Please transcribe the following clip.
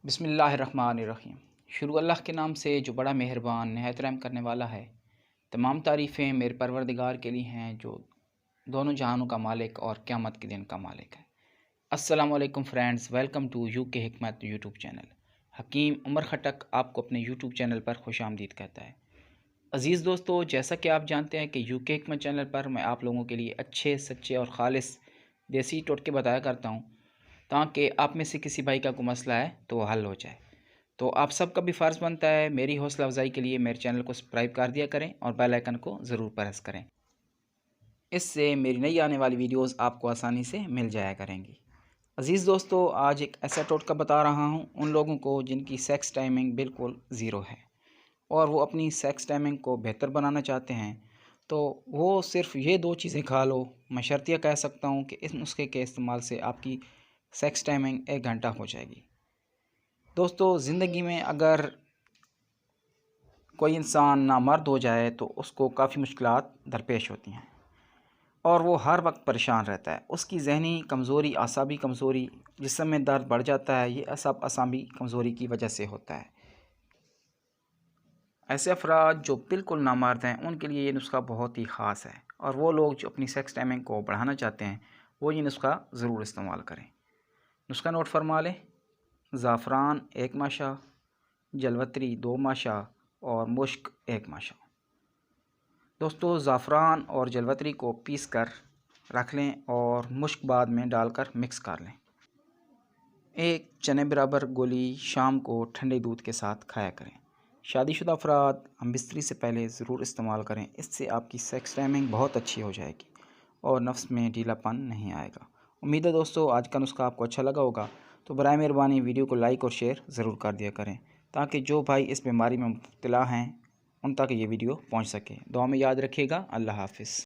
बिस्मिल्लाहिर्रहमानिर्रहीम। शुरू अल्लाह के नाम से जो बड़ा मेहरबान नहायत रहम करने वाला है। तमाम तारीफ़ें मेरे परवरदिगार के लिए हैं जो दोनों जहानों का मालिक और क़यामत के दिन का मालिक है। अस्सलाम वालेकुम फ्रेंड्स, वेलकम टू यूके हिकमत यूट्यूब चैनल। हकीम उमर खटक आपको अपने यूट्यूब चैनल पर खुशामदीद कहता है। अज़ीज़ दोस्तों, जैसा कि आप जानते हैं कि यूके हिकमत चैनल पर मैं आप लोगों के लिए अच्छे सच्चे और ख़ालिस देसी टोटके बताया करता हूँ, ताकि आप में से किसी भाई का कोई मसला है तो हल हो जाए। तो आप सबका भी फ़र्ज़ बनता है मेरी हौसला अफ़ज़ाई के लिए मेरे चैनल को सब्सक्राइब कर दिया करें और बेल आइकन को ज़रूर प्रेस करें। इससे मेरी नई आने वाली वीडियोज़ आपको आसानी से मिल जाया करेंगी। अज़ीज़ दोस्तों, आज एक ऐसा टोटका बता रहा हूँ उन लोगों को जिनकी सेक्स टाइमिंग बिल्कुल ज़ीरो है और वो अपनी सेक्स टाइमिंग को बेहतर बनाना चाहते हैं। तो वो सिर्फ़ ये 2 चीज़ें खा लो, मैं शर्तिया कह सकता हूँ कि इस नुस्खे के इस्तेमाल से आपकी सेक्स टाइमिंग 1 घंटा हो जाएगी। दोस्तों, ज़िंदगी में अगर कोई इंसान नामर्द हो जाए तो उसको काफ़ी मुश्किलात दरपेश होती हैं और वो हर वक्त परेशान रहता है। उसकी ज़हनी कमज़ोरी, आसाबी कमज़ोरी, जिस्म में दर्द बढ़ जाता है, ये सब आसाबी कमज़ोरी की वजह से होता है। ऐसे अफराद जो बिल्कुल नामर्द हैं उनके लिए ये नुस्खा बहुत ही ख़ास है और वो लोग जो अपनी सेक्स टाइमिंग को बढ़ाना चाहते हैं वो ये नुस्खा ज़रूर इस्तेमाल करें। नुस्खा नोट फरमा लें। ज़ाफ़रान 1 माशा, जलवत्री 2 माशा और मुश्क 1 माशा। दोस्तों, ज़ाफ़रान और जलवत्री को पीस कर रख लें और मुश्क बाद में डालकर मिक्स कर लें। 1 चने बराबर गोली शाम को ठंडे दूध के साथ खाया करें। शादीशुदा अफराद हम बिस्तरी से पहले ज़रूर इस्तेमाल करें, इससे आपकी सेक्स टाइमिंग बहुत अच्छी हो जाएगी और नफ्स में ढीलापन नहीं आएगा। उम्मीद है दोस्तों आज का नुस्खा आपको अच्छा लगा होगा, तो बराए मेहरबानी वीडियो को लाइक और शेयर ज़रूर कर दिया करें ताकि जो भाई इस बीमारी में मुब्तला हैं उन तक ये वीडियो पहुंच सके। दुआ में याद रखिएगा। अल्लाह हाफ़िज़।